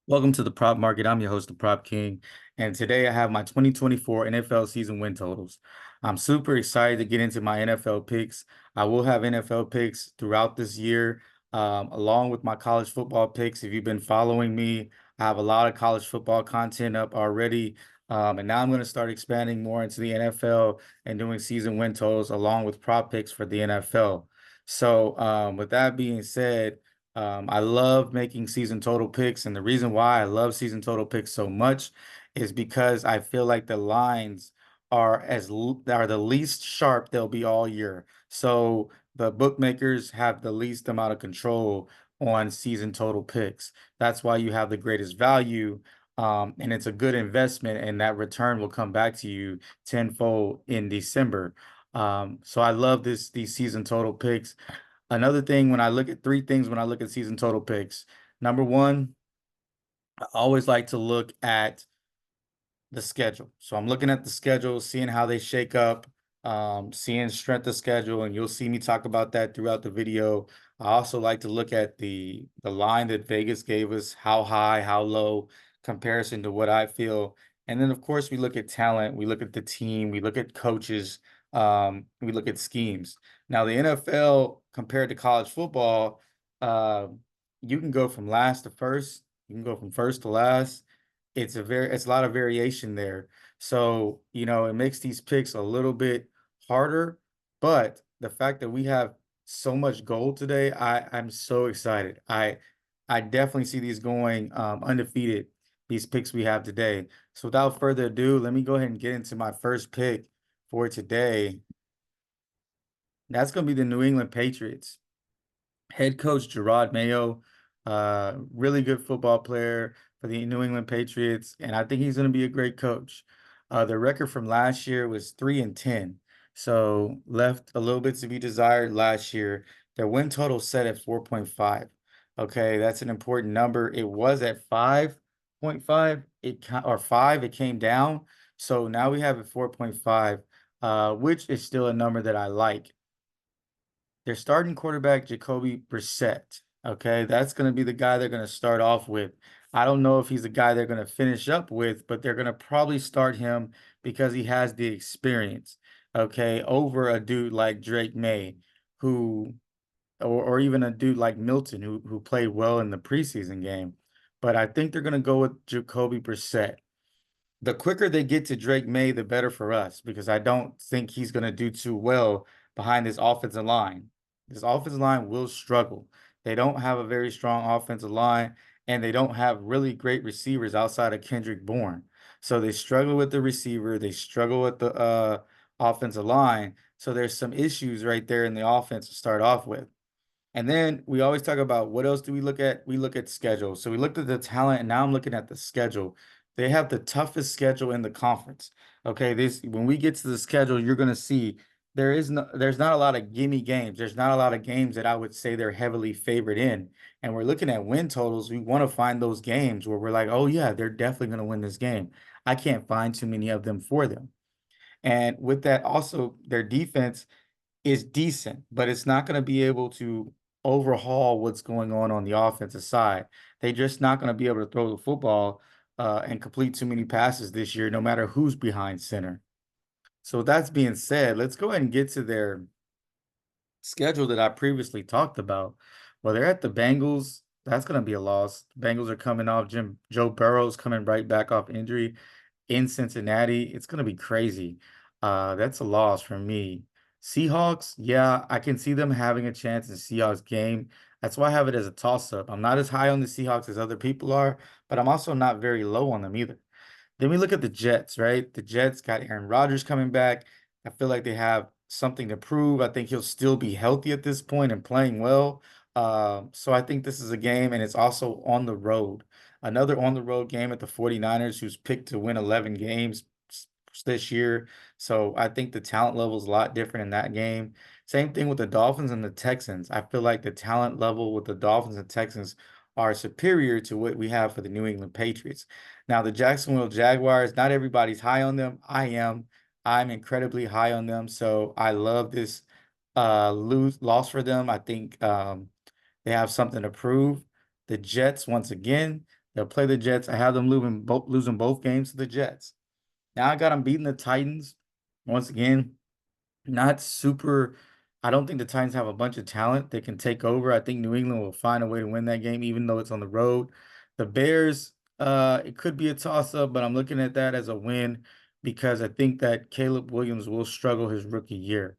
Welcome to the Prop Market. I'm your host, the Prop King, and today I have my 2024 NFL season win totals. I'm super excited to get into my NFL picks. I will have NFL picks throughout this year, along with my college football picks. If you've been following me, I have a lot of college football content up already, and now I'm going to start expanding more into the NFL and doing season win totals along with prop picks for the NFL. So, with that being said, I love making season total picks, and the reason why I love season total picks so much is because I feel like the lines are the least sharp they'll be all year. So the bookmakers have the least amount of control on season total picks. That's why you have the greatest value, and it's a good investment, and that return will come back to you tenfold in December. So I love these season total picks. Another thing, when I look at three things when I look at season total picks. Number one, I always like to look at the schedule. So I'm looking at the schedule, seeing how they shake up, seeing strength of schedule, and you'll see me talk about that throughout the video. I also like to look at the line that Vegas gave us, how high, how low, comparison to what I feel. And then of course we look at talent, we look at the team, we look at coaches, we look at schemes. Now the NFL compared to college football, uh, you can go from last to first, you can go from first to last. It's a lot of variation there. So, it makes these picks a little bit harder, but the fact that we have so much gold today, I'm so excited. I definitely see these going undefeated, these picks we have today. So without further ado, let me go ahead and get into my first pick for today. That's going to be the New England Patriots. Head coach Gerard Mayo, really good football player for the New England Patriots, and I think he's going to be a great coach. The record from last year was 3-10, so left a little bit to be desired last year. Their win total set at 4.5. Okay, that's an important number. It was at 5.5, or 5, it came down. So now we have it 4.5, which is still a number that I like. Their starting quarterback, Jacoby Brissett. Okay, that's going to be the guy they're going to start off with. I don't know if he's the guy they're going to finish up with, but they're going to probably start him because he has the experience. Okay, over a dude like Drake May, who, or even a dude like Milton, who played well in the preseason game. But I think they're going to go with Jacoby Brissett. The quicker they get to Drake May, the better for us, because I don't think he's going to do too well behind this offensive line. This offensive line will struggle. They don't have a very strong offensive line, and they don't have really great receivers outside of Kendrick Bourne. So they struggle with the receiver, they struggle with the offensive line. So there's some issues right there in the offense to start off with. And then we always talk about what else do we look at? We look at schedule. So we looked at the talent, and now I'm looking at the schedule. They have the toughest schedule in the conference. Okay, this when we get to the schedule, you're gonna see there's not a lot of gimme games. There's not a lot of games that I would say they're heavily favored in. And we're looking at win totals. We want to find those games where we're like, oh yeah, they're definitely gonna win this game. I can't find too many of them for them. And with that, also their defense is decent, but it's not going to be able to overhaul what's going on the offensive side. They're just not going to be able to throw the football and complete too many passes this year, no matter who's behind center. So with that being said, let's go ahead and get to their schedule that I previously talked about. Well, they're at the Bengals. That's going to be a loss. The Bengals are coming off Joe Burrow's coming right back off injury in Cincinnati. It's going to be crazy. That's a loss for me. Seahawks, yeah, I can see them having a chance in Seahawks game. That's why I have it as a toss-up. I'm not as high on the Seahawks as other people are, but I'm also not very low on them either. Then we look at the Jets, right? The Jets got Aaron Rodgers coming back. I feel like they have something to prove. I think he'll still be healthy at this point and playing well. So I think this is a game, and it's also on the road. Another on the road game at the 49ers, who's picked to win 11 games this year. So I think the talent level is a lot different in that game. Same thing with the Dolphins and the Texans. I feel like the talent level with the Dolphins and Texans are superior to what we have for the New England Patriots. Now, the Jacksonville Jaguars, not everybody's high on them. I am. I'm incredibly high on them. So I love this loss for them. I think they have something to prove. The Jets, once again, They'll play the Jets. I have them losing both games to the Jets. Now I got them beating the Titans. Once again, not super. I don't think the Titans have a bunch of talent that can take over. I think New England will find a way to win that game, even though it's on the road. The Bears, it could be a toss-up, but I'm looking at that as a win because I think that Caleb Williams will struggle his rookie year.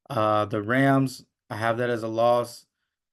The Rams, I have that as a loss.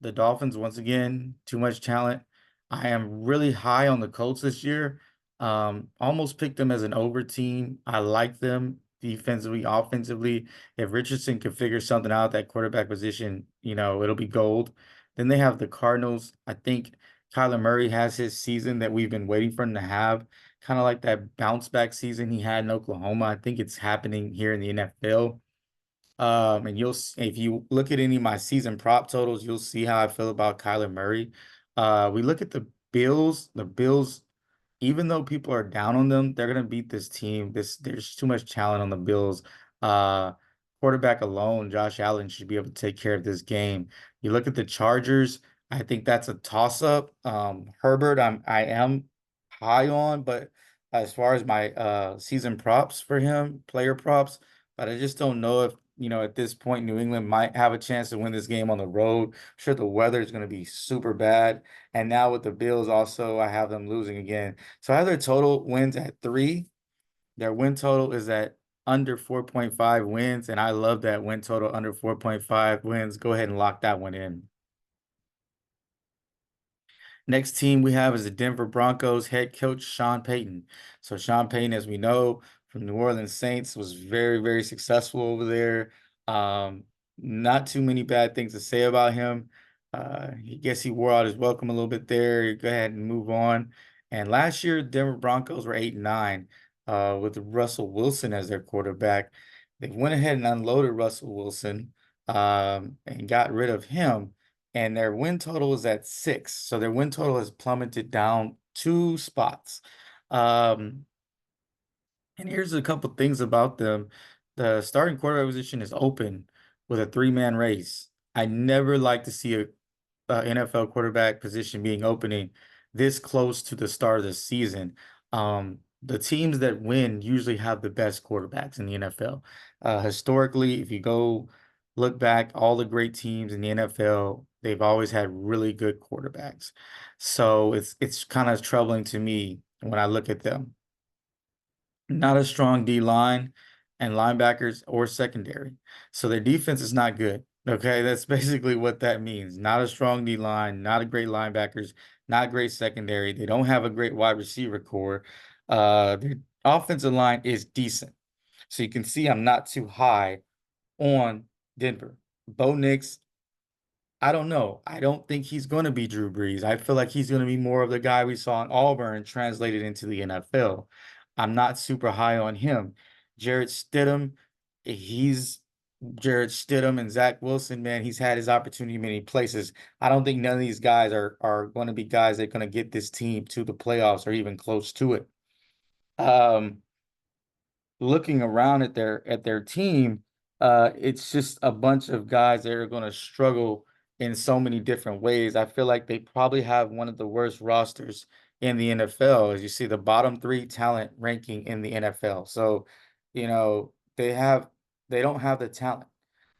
The Dolphins, once again, too much talent. I am really high on the Colts this year. Almost picked them as an over team. I like them defensively, offensively. If Richardson can figure something out at that quarterback position, it'll be gold. Then they have the Cardinals. I think Kyler Murray has his season that we've been waiting for him to have, kind of like that bounce back season he had in Oklahoma. I think it's happening here in the NFL. And if you look at any of my season prop totals, you'll see how I feel about Kyler Murray. We look at the Bills. The Bills, even though people are down on them, they're gonna beat this team. There's too much talent on the Bills. Uh, Quarterback alone, Josh Allen should be able to take care of this game. You look at the Chargers. I think that's a toss-up. Herbert, I am high on, but as far as my season props for him, player props, but I just don't know if at this point, New England might have a chance to win this game on the road. I'm sure the weather is going to be super bad. And now with the Bills also, I have them losing again. So I have their total wins at 3. Their win total is at under 4.5 wins. And I love that win total under 4.5 wins. Go ahead and lock that one in. Next team we have is the Denver Broncos head coach Sean Payton. So Sean Payton, as we know from New Orleans Saints, was very, very successful over there. Um, Not too many bad things to say about him. I guess he wore out his welcome a little bit there. Go ahead and move on. And last year, Denver Broncos were 8-9 with Russell Wilson as their quarterback. They went ahead and unloaded Russell Wilson and got rid of him, and their win total is at 6. So their win total has plummeted down 2 spots. Um, and here's a couple things about them. The starting quarterback position is open with a 3-man race. I never like to see a NFL quarterback position being opening this close to the start of the season. The teams that win usually have the best quarterbacks in the NFL. Historically, if you go look back, all the great teams in the NFL, they've always had really good quarterbacks. So it's kind of troubling to me when I look at them. Not a strong D line and linebackers or secondary. So their defense is not good. Okay, that's basically what that means. Not a strong D line, not a great linebackers, not great secondary. They don't have a great wide receiver core. Their offensive line is decent. So you can see I'm not too high on Denver. Bo Nix, I don't know. I don't think he's going to be Drew Brees. I feel like he's going to be more of the guy we saw in Auburn translated into the NFL. I'm not super high on him. Jarrett Stidham, he's Jarrett Stidham and Zach Wilson, man, he's had his opportunity in many places. I don't think none of these guys are going to be guys that are going to get this team to the playoffs or even close to it. Um, Looking around at their team, it's just a bunch of guys that are going to struggle in so many different ways. I feel like they probably have one of the worst rosters in the NFL, as you see the bottom 3 talent ranking in the NFL. So, they don't have the talent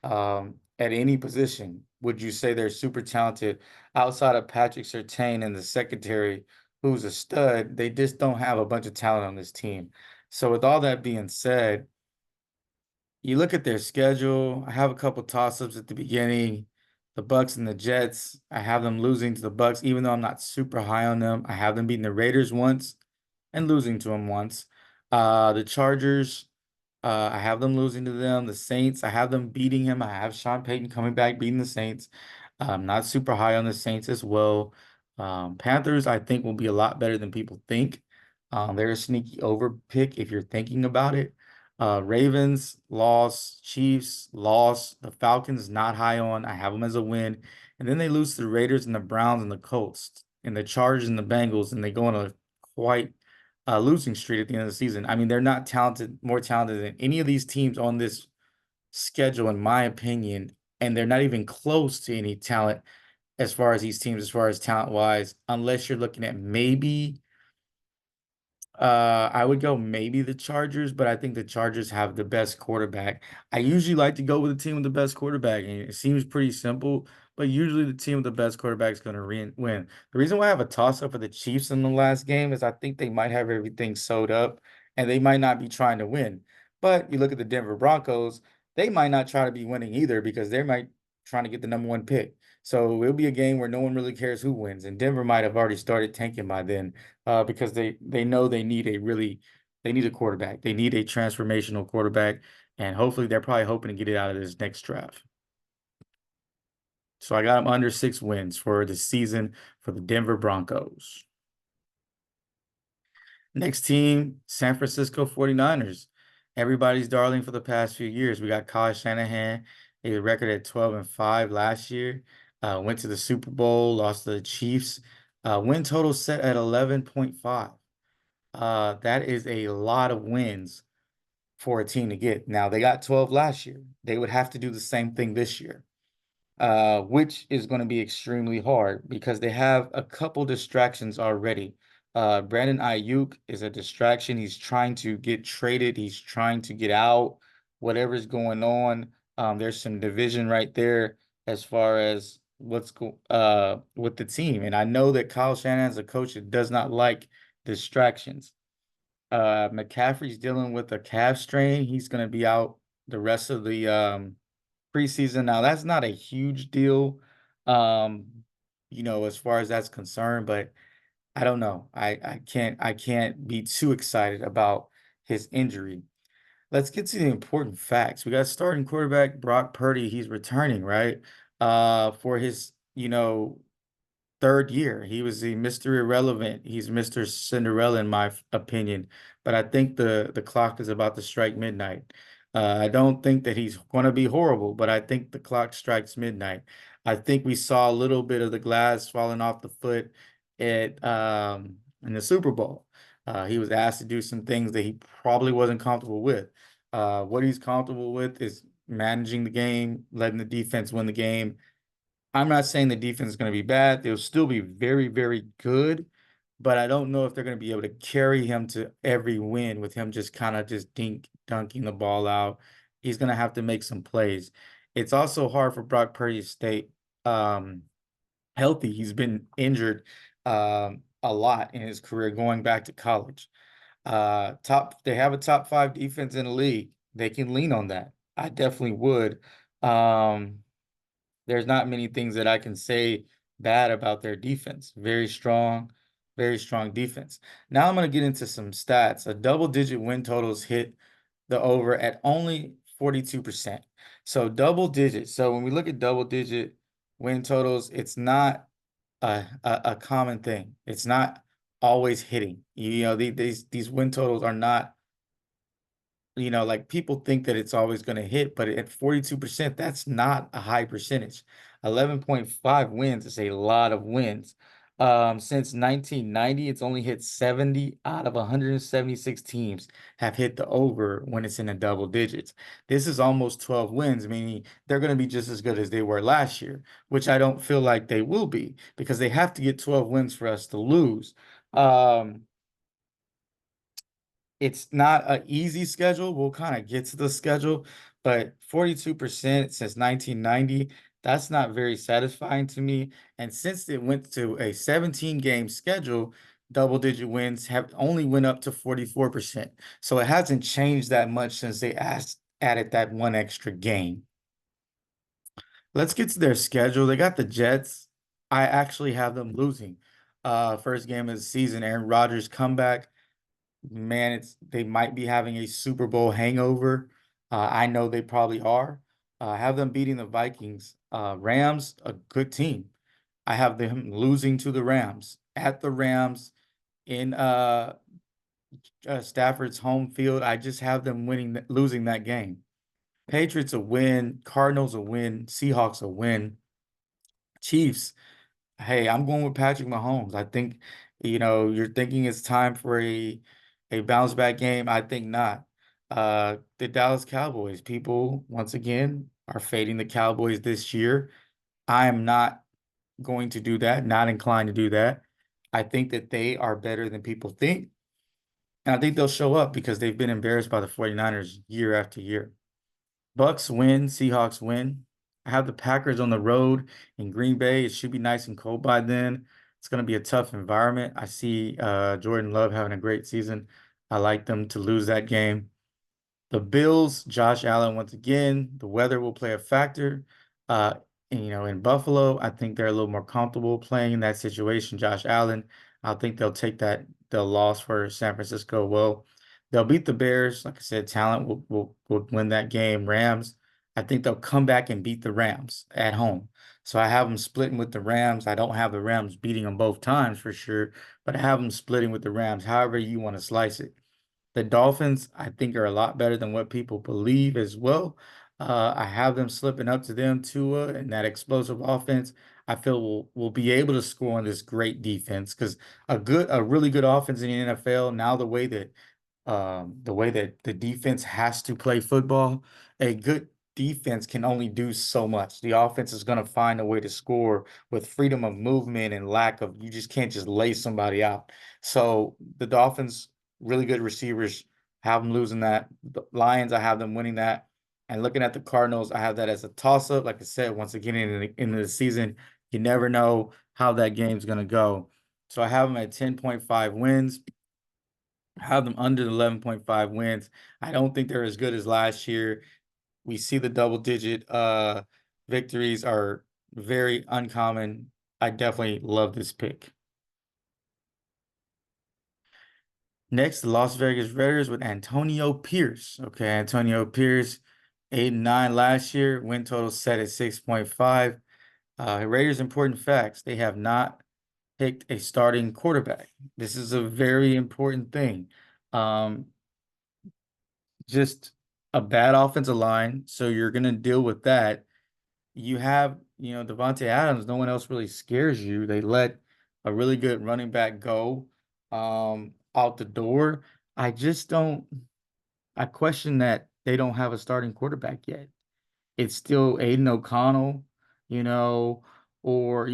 at any position. Would you say they're super talented outside of Patrick Surtain in the secondary, who's a stud? They just don't have a bunch of talent on this team. So with all that being said, you look at their schedule. I have a couple toss-ups at the beginning. The Bucks and the Jets. I have them losing to the Bucks, even though I'm not super high on them. I have them beating the Raiders once and losing to them once. The Chargers, I have them losing to them. The Saints, I have them beating him. I have Sean Payton coming back, beating the Saints. I'm not super high on the Saints as well. Panthers, I think, will be a lot better than people think. They're a sneaky over pick if you're thinking about it. Ravens, loss. Chiefs, loss. The Falcons, not high on. I have them as a win. And then they lose to the Raiders and the Browns and the Colts and the Chargers and the Bengals, and they go on a quite losing streak at the end of the season. I mean, they're not talented, more talented than any of these teams on this schedule, in my opinion, and they're not even close to any talent as far as these teams, as far as talent wise, unless you're looking at maybe I would go maybe the Chargers, but I think the Chargers have the best quarterback. I usually like to go with the team with the best quarterback, and it seems pretty simple, but usually the team with the best quarterback is going to win. The reason why I have a toss-up for the Chiefs in the last game is I think they might have everything sewed up, and they might not be trying to win. But you look at the Denver Broncos, they might not try to be winning either because they might trying to get the number one pick. So it'll be a game where no one really cares who wins, and Denver might have already started tanking by then because they know they need a quarterback. They need a transformational quarterback, and hopefully they're probably hoping to get it out of this next draft. So I got them under 6 wins for the season for the Denver Broncos. Next team, San Francisco 49ers. Everybody's darling for the past few years. We got Kyle Shanahan, a record at 12-5 last year. Went to the Super Bowl, lost to the Chiefs. Win total set at 11.5. That is a lot of wins for a team to get. Now, they got 12 last year. They would have to do the same thing this year, which is going to be extremely hard because they have a couple distractions already. Brandon Ayuk is a distraction. He's trying to get traded. He's trying to get out, whatever's going on. There's some division right there as far as with the team. And I know that Kyle Shanahan's a coach that does not like distractions. McCaffrey's dealing with a calf strain. He's going to be out the rest of the preseason. Now, that's not a huge deal, um, as far as that's concerned, but I don't know. I can't be too excited about his injury. Let's get to the important facts. We got starting quarterback Brock Purdy. He's returning, right? For his, third year. He was the Mr. Irrelevant. He's Mr. Cinderella in my opinion. But I think the clock is about to strike midnight. I don't think that he's going to be horrible, but I think the clock strikes midnight. I think we saw a little bit of the glass falling off the foot at in the Super Bowl. He was asked to do some things that he probably wasn't comfortable with. What he's comfortable with is managing the game, letting the defense win the game. I'm not saying the defense is going to be bad. They'll still be very, very good, but I don't know if they're going to be able to carry him to every win with him just kind of just dunking the ball out. He's going to have to make some plays. It's also hard for Brock Purdy to stay um, healthy. He's been injured a lot in his career going back to college. They have a top 5 defense in the league. They can lean on that. I definitely would. Um, there's not many things that I can say bad about their defense. Very strong defense. Now I'm going to get into some stats. A double-digit win totals hit the over at only 42%. So double digits. So when we look at double-digit win totals, it's not a common thing. It's not always hitting. These win totals are not like people think that it's always going to hit, but at 42%, that's not a high percentage. 11.5 wins is a lot of wins. Since 1990, it's only hit 70 out of 176 teams have hit the over when it's in the double digits. This is almost 12 wins, meaning they're going to be just as good as they were last year, which I don't feel like they will be because they have to get 12 wins for us to lose. It's not an easy schedule. We'll kind of get to the schedule, but 42% since 1990, that's not very satisfying to me. And since it went to a 17-game schedule, double-digit wins have only went up to 44%. So it hasn't changed that much since they added that one extra game. Let's get to their schedule. They got the Jets. I actually have them losing. First game of the season, Aaron Rodgers comeback. Man, they might be having a Super Bowl hangover. I know they probably are. I have them beating the Vikings. Rams, a good team. I have them losing to the Rams at the Rams in Stafford's home field. I just have them losing that game. Patriots a win, Cardinals a win, Seahawks a win, Chiefs. Hey, I'm going with Patrick Mahomes. I think, you're thinking it's time for a bounce back game. I think not. The Dallas Cowboys, people once again are fading the Cowboys this year. I am not going to do that, not inclined to do that. I think that they are better than people think. And I think they'll show up because they've been embarrassed by the 49ers year after year. Bucks win, Seahawks win. I have the Packers on the road in Green Bay. It should be nice and cold by then. It's going to be a tough environment. I see Jordan Love having a great season. I like them to lose that game. The Bills, Josh Allen once again. The weather will play a factor. Uh, and, in Buffalo, I think they're a little more comfortable playing in that situation. Josh Allen, I think they'll take the loss for San Francisco. Well, they'll beat the Bears. Like I said, talent will win that game. Rams, I think they'll come back and beat the Rams at home. So I have them splitting with the Rams. I don't have the Rams beating them both times for sure, but I have them splitting with the Rams, however you want to slice it. The Dolphins, I think, are a lot better than what people believe as well. I have them slipping up to them, Tua, and that explosive offense. I feel will be able to score on this great defense because a really good offense in the NFL now the way that the defense has to play football, a good defense can only do so much. The offense is going to find a way to score with freedom of movement and lack of, you just can't just lay somebody out. So the Dolphins, really good receivers, have them losing that. The Lions, I have them winning that. And looking at the Cardinals, I have that as a toss-up. Like I said, once again, in the season, you never know how that game's going to go. So I have them at 10.5 wins, have them under the 11.5 wins. I don't think they're as good as last year. We see the double digit victories are very uncommon. I definitely love this pick. Next, the Las Vegas Raiders with Antonio Pierce. Okay, Antonio Pierce, 8-9 last year, win total set at 6.5. Raiders important facts. They have not picked a starting quarterback. This is a very important thing. Um, just a bad offensive line, so you're gonna deal with that. You have, Devontae Adams, no one else really scares you. They let a really good running back go out the door. I just don't I question that they don't have a starting quarterback yet. It's still Aiden O'Connell, you know, or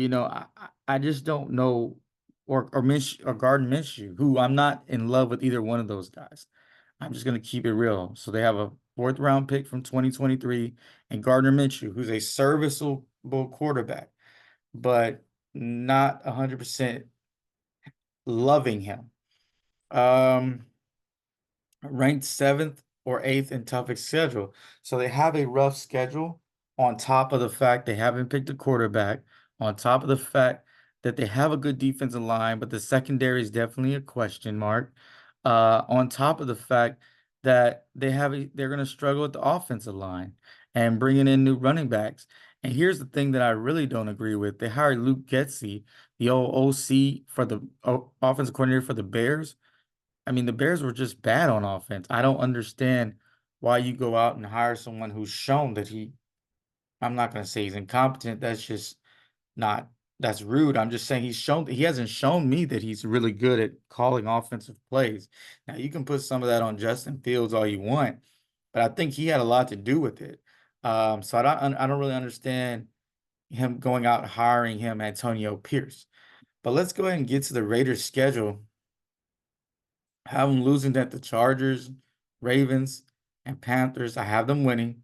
I just don't know, or Gardner Minshew, who I'm not in love with either one of those guys. I'm just gonna keep it real. So they have a fourth round pick from 2023 and Gardner Minshew, who's a serviceable quarterback, but not 100% loving him. Um, Ranked seventh or eighth in toughest schedule. So they have a rough schedule on top of the fact they haven't picked a quarterback, on top of the fact that they have a good defensive line, but the secondary is definitely a question mark. On top of the fact that they're going to struggle with the offensive line and bringing in new running backs. And here's the thing that I really don't agree with. They hired Luke Getsy, the old OC for the offensive coordinator for the Bears. I mean, the Bears were just bad on offense. I don't understand why you go out and hire someone who's shown that I'm not going to say he's incompetent. That's just not, that's rude. I'm just saying he hasn't shown me that he's really good at calling offensive plays. Now, you can put some of that on Justin Fields all you want, but I think he had a lot to do with it. So I don't really understand him going out and hiring him, Antonio Pierce. But let's go ahead and get to the Raiders schedule. Have them losing at the Chargers, Ravens, and Panthers. I have them winning.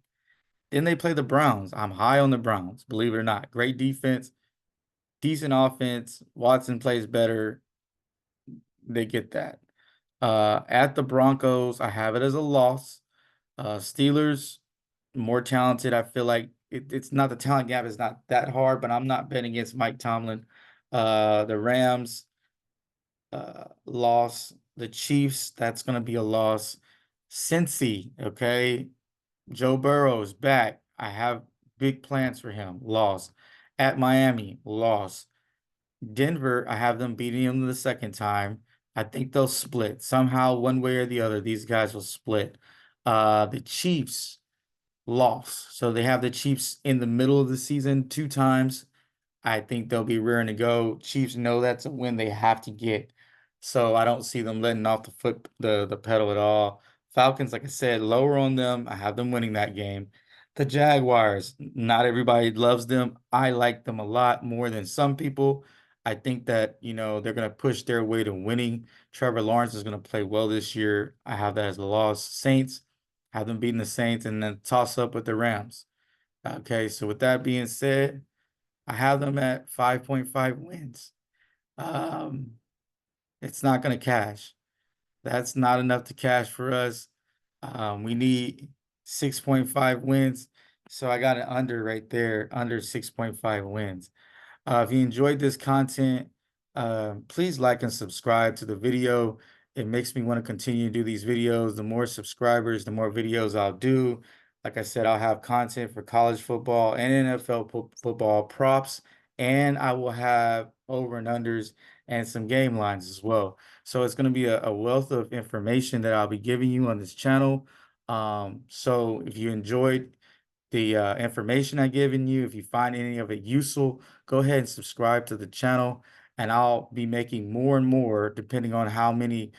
Then they play the Browns. I'm high on the Browns, believe it or not. Great defense, decent offense. Watson plays better. They get that. At the Broncos, I have it as a loss. Steelers, more talented. I feel like it's not, the talent gap is not that hard, but I'm not betting against Mike Tomlin. The Rams, loss. The Chiefs, that's going to be a loss. Cincy, okay. Joe Burrow's back. I have big plans for him. Loss. At Miami, loss. Denver, I have them beating them the second time. I think they'll split. Somehow, one way or the other, these guys will split. The Chiefs, loss. So they have the Chiefs in the middle of the season two times. I think they'll be rearing to go. Chiefs know that's a win they have to get. So I don't see them letting off the pedal at all. Falcons, like I said, lower on them. I have them winning that game. The Jaguars, not everybody loves them. I like them a lot more than some people. I think that, you know, they're going to push their way to winning. Trevor Lawrence is going to play well this year. I have that as a loss. Saints, have them beating the Saints and then toss up with the Rams. Okay, so with that being said, I have them at 5.5 wins. Um, it's not going to cash. That's not enough to cash for us. We need 6.5 wins. So I got an under right there, under 6.5 wins. If you enjoyed this content, please like and subscribe to the video. It makes me want to continue to do these videos. The more subscribers, the more videos I'll do. Like I said, I'll have content for college football and NFL football props, and I will have over and unders and some game lines as well. So it's going to be a wealth of information that I'll be giving you on this channel. So if you enjoyed the information I've given you, if you find any of it useful, go ahead and subscribe to the channel, and I'll be making more and more depending on how many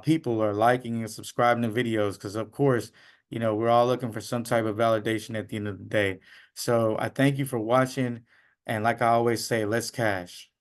people are liking and subscribing to videos. Because of course, you know, we're all looking for some type of validation at the end of the day. So I thank you for watching. And like I always say, let's cash.